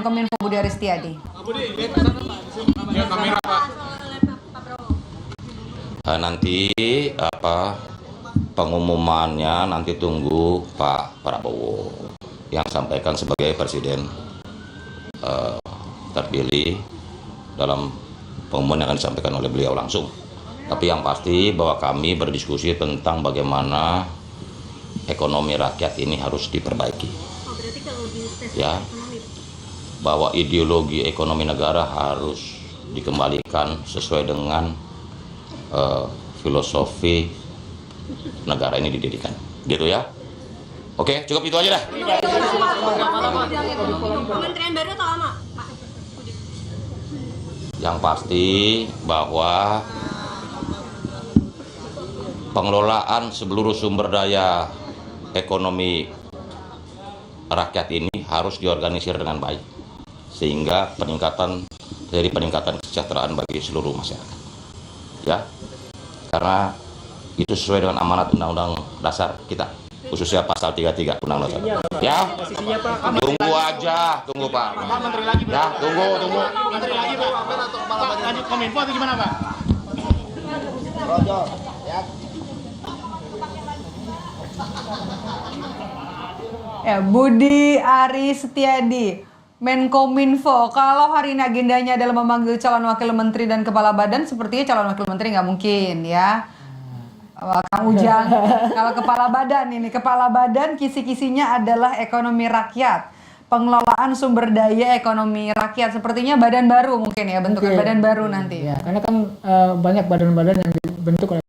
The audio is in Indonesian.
Menkominfo Budi Aris Setiadi. Nanti pengumumannya nanti tunggu Pak Prabowo yang sampaikan sebagai presiden terpilih dalam pengumuman yang akan disampaikan oleh beliau langsung. Tapi yang pasti bahwa kami berdiskusi tentang bagaimana ekonomi rakyat ini harus diperbaiki. Ya, bahwa ideologi ekonomi negara harus dikembalikan sesuai dengan filosofi negara ini didirikan. Gitu ya. Oke, cukup itu aja dah. Kementerian baru atau lama, Pak? Yang pasti bahwa pengelolaan seluruh sumber daya ekonomi rakyat ini harus diorganisir dengan baik sehingga peningkatan kesejahteraan bagi seluruh masyarakat. Ya, karena itu sesuai dengan amanat Undang-Undang Dasar kita, khususnya pasal 33 Undang-Undang Dasar. Ya, tunggu aja, tunggu Pak. Ya, tunggu. Menteri lagi Pak. Pak, lanjut Kominfo atau gimana Pak? Ya, Budi Aris Setiadi, Menkominfo. Kalau hari ini agendanya adalah memanggil calon wakil menteri dan kepala badan, sepertinya calon wakil menteri nggak mungkin ya. Kang Ujang, kalau kepala badan kisi-kisinya adalah ekonomi rakyat, pengelolaan sumber daya ekonomi rakyat. Sepertinya badan baru mungkin ya, bentukan badan baru nanti. Ya, karena kan banyak badan-badan yang dibentuk oleh